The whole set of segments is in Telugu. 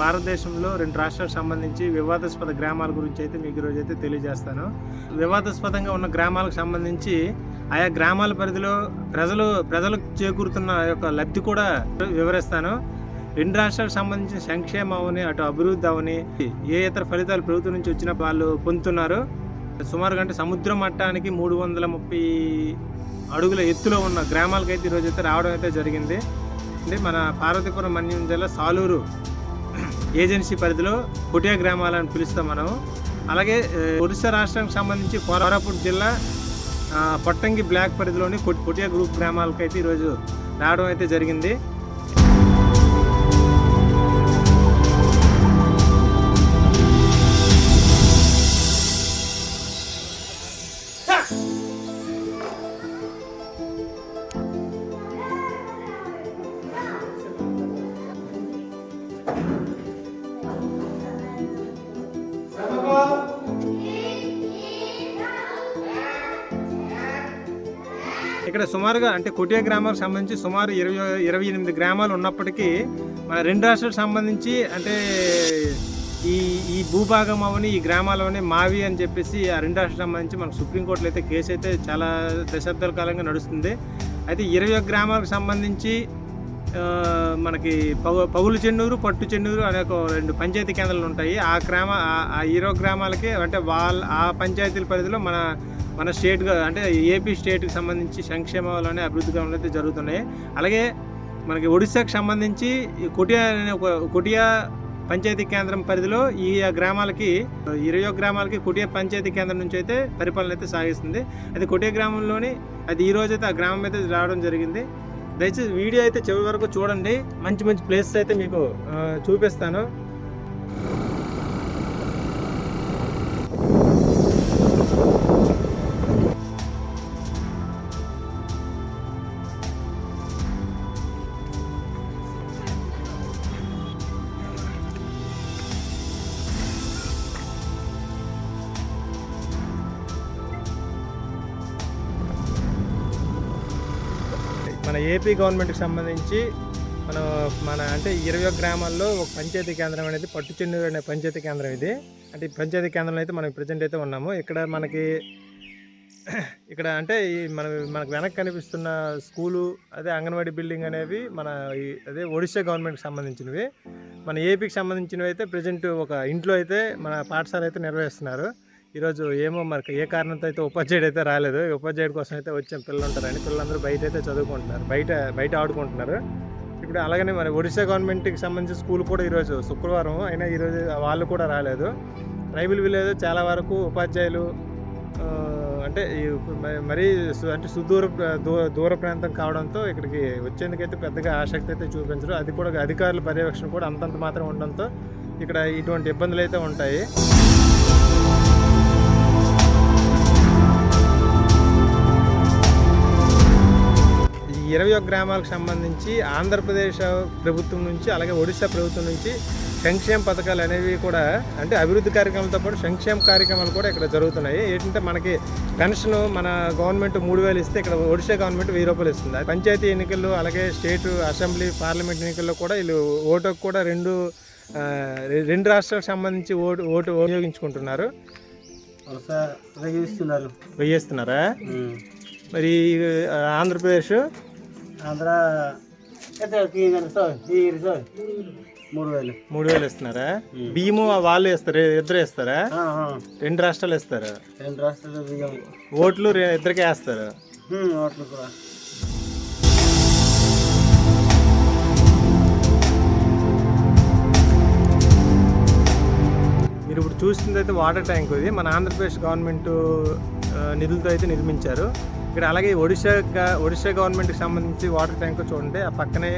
భారతదేశంలో 2 రాష్ట్రాలకు సంబంధించి వివాదాస్పద గ్రామాల గురించి అయితే మీకు ఈరోజు అయితే తెలియజేస్తాను. వివాదాస్పదంగా ఉన్న గ్రామాలకు సంబంధించి ఆయా గ్రామాల పరిధిలో ప్రజలకు చేకూరుతున్న యొక్క లబ్ధి కూడా వివరిస్తాను. 2 రాష్ట్రాలకు సంబంధించిన సంక్షేమం అవని, అటు అభివృద్ధి అవని, ఏ ఇతర ఫలితాలు ప్రభుత్వం నుంచి వచ్చిన వాళ్ళు పొందుతున్నారు. సుమారుగా అంటే సముద్ర మట్టానికి 330 అడుగుల ఎత్తులో ఉన్న గ్రామాలకైతే ఈరోజు అయితే రావడం అయితే జరిగింది. అంటే మన పార్వతీపురం మన్యం జిల్లా సాలూరు ఏజెన్సీ పరిధిలో కొటియా గ్రామాలని పిలుస్తాం మనం. అలాగే ఒడిశా రాష్ట్రానికి సంబంధించి కోరాపుట్ జిల్లా పొట్టంగి బ్లాక్ పరిధిలోని కొటియా గ్రూప్ గ్రామాలకైతే ఈరోజు రావడం అయితే జరిగింది. ఇక్కడ సుమారుగా అంటే కొటియా గ్రామాలకు సంబంధించి సుమారు 28 గ్రామాలు ఉన్నప్పటికీ మన 2 రాష్ట్రాలకు సంబంధించి అంటే ఈ భూభాగం అవని, ఈ గ్రామాలవని మావి అని చెప్పేసి ఆ 2 రాష్ట్రాలకు సంబంధించి మనకు సుప్రీంకోర్టులో అయితే కేసు అయితే చాలా దశాబ్దాల కాలంగా నడుస్తుంది. అయితే 21 గ్రామాలకు సంబంధించి మనకి పగులు చెన్నూరు, పట్టు చెన్నూరు అనే 2 పంచాయతీ కేంద్రాలు ఉంటాయి. ఆ 20 గ్రామాలకి అంటే ఆ పంచాయతీల పరిధిలో మన స్టేట్గా అంటే ఏపీ స్టేట్కి సంబంధించి సంక్షేమాలనే అభివృద్ధి గ్రామాలు అయితే జరుగుతున్నాయి. అలాగే మనకి ఒడిశాకు సంబంధించి కొటియా పంచాయతీ కేంద్రం పరిధిలో ఈ గ్రామాలకి 21 గ్రామాలకి కొటియా పంచాయతీ కేంద్రం నుంచి అయితే పరిపాలన అయితే సాగిస్తుంది. అది కొటియా గ్రామంలోని అది ఈ రోజు అయితే ఆ గ్రామం అయితే రావడం జరిగింది. దయచేసి వీడియో అయితే చివరి వరకు చూడండి. మంచి మంచి ప్లేసెస్ అయితే మీకు చూపిస్తాను. మన ఏపీ గవర్నమెంట్కి సంబంధించి మన అంటే 21 గ్రామాల్లో ఒక పంచాయతీ కేంద్రం అనేది పట్టు చెన్నూరు అనే పంచాయతీ కేంద్రం ఇది. అంటే ఈ పంచాయతీ కేంద్రంలో అయితే మనం ప్రజెంట్ అయితే ఉన్నాము. ఇక్కడ అంటే మనకు వెనక్కి కనిపిస్తున్న స్కూలు, అదే అంగన్వాడీ బిల్డింగ్ అనేవి అదే ఒడిశా గవర్నమెంట్కి సంబంధించినవి. మన ఏపీకి సంబంధించినవి అయితే ప్రజెంట్ ఒక ఇంట్లో అయితే మన పాఠశాల అయితే నిర్వహిస్తున్నారు. ఈరోజు ఏమో మనకి ఏ కారణంతో అయితే ఉపాధ్యాయుడు అయితే రాలేదు. ఉపాధ్యాయుడి కోసం అయితే వచ్చాం. పిల్లలు ఉంటారని పిల్లలందరూ బయట అయితే చదువుకుంటున్నారు, బయట ఆడుకుంటున్నారు. ఇప్పుడు అలాగనే మరి ఒడిశా గవర్నమెంట్కి సంబంధించిన స్కూల్ కూడా ఈరోజు శుక్రవారం అయినా ఈరోజు వాళ్ళు కూడా రాలేదు. ట్రైబల్ విలేజ్ చాలా వరకు ఉపాధ్యాయులు అంటే మరీ అంటే దూర ప్రాంతం కావడంతో ఇక్కడికి వచ్చేందుకైతే పెద్దగా ఆసక్తి అయితే చూపించరు. అది కూడా అధికారుల పర్యవేక్షణ కూడా అంతంత మాత్రం ఉండడంతో ఇక్కడ ఇటువంటి ఇబ్బందులు అయితే ఉంటాయి. ఈ 21 గ్రామాలకు సంబంధించి ఆంధ్రప్రదేశ్ ప్రభుత్వం నుంచి అలాగే ఒడిశా ప్రభుత్వం నుంచి సంక్షేమ పథకాలు అనేవి కూడా అంటే అభివృద్ధి కార్యక్రమాలతో పాటు సంక్షేమ కార్యక్రమాలు కూడా ఇక్కడ జరుగుతున్నాయి. ఏంటంటే మనకి పెన్షన్ మన గవర్నమెంట్ 3,000 ఇస్తే ఇక్కడ ఒడిశా గవర్నమెంట్ 1,000 రూపాయలు ఇస్తుంది. పంచాయతీ ఎన్నికల్లో అలాగే స్టేట్ అసెంబ్లీ పార్లమెంట్ ఎన్నికల్లో కూడా వీళ్ళు ఓటుకు కూడా 2 రాష్ట్రాలకు సంబంధించి ఓటు వినియోగించుకుంటున్నారు. వేయిస్తున్నారా? మరి ఆంధ్రప్రదేశ్ 3,000 ఇస్తున్నారా? బియ్యము వాళ్ళు ఇస్తారు, ఇద్దరు ఇస్తారా? 2 రాష్ట్రాలు ఇస్తారు. 2 రాష్ట్రాలు బియ్యం, ఓట్లు ఇద్దరికే వేస్తారు. ఓట్లు కూడా మీరు ఇప్పుడు చూస్తుంది అయితే వాటర్ ట్యాంక్. ఇది మన ఆంధ్రప్రదేశ్ గవర్నమెంట్ నిధులతో అయితే నిర్మించారు. ఇక్కడ అలాగే ఒడిశా గవర్నమెంట్కి సంబంధించి వాటర్ ట్యాంక్ చూడండి. ఆ పక్కనే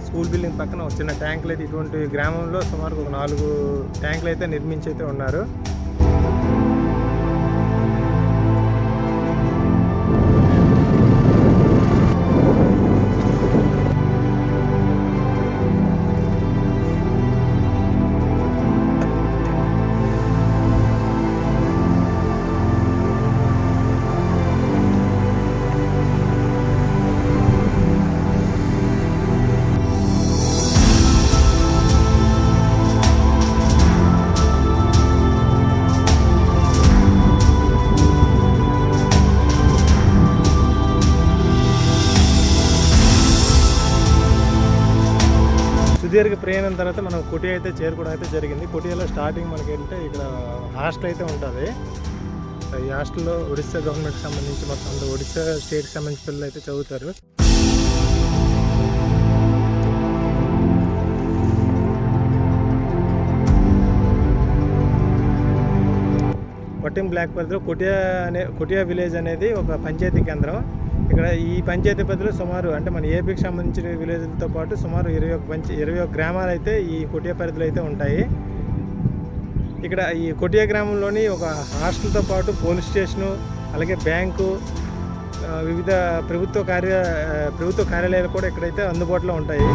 స్కూల్ బిల్డింగ్ పక్కన ఒక చిన్న ట్యాంకులు అయితే ఇటువంటి గ్రామంలో సుమారు ఒక 4 ట్యాంకులు అయితే నిర్మించి అయితే ఉన్నారు. సుదీర్ఘ ప్రయాణం తర్వాత మనం కుటియా అయితే చేరుకోవడం అయితే జరిగింది. కుటియాలో స్టార్టింగ్ మనకి ఏంటంటే ఇక్కడ హాస్టల్ అయితే ఉంటుంది. ఈ హాస్టల్లో ఒడిశా గవర్నమెంట్కి సంబంధించి మొత్తం అందరూ ఒడిశా స్టేట్కి సంబంధించిన పిల్లలు అయితే చదువుతారు. కొట్టిం బ్లాక్ పరిధిలో కుటియా విలేజ్ అనేది ఒక పంచాయతీ కేంద్రం. ఇక్కడ ఈ పంచాయతీ పరిధిలో సుమారు అంటే మన ఏపీకి సంబంధించిన విలేజ్లతో పాటు సుమారు 21 గ్రామాలు అయితే ఈ కుటియా పరిధిలో అయితే ఉంటాయి. ఇక్కడ ఈ కుటియా గ్రామంలోని ఒక హాస్టల్తో పాటు పోలీస్ స్టేషను, అలాగే బ్యాంకు, వివిధ ప్రభుత్వ కార్యాలయాలు కూడా ఇక్కడైతే అందుబాటులో ఉంటాయి.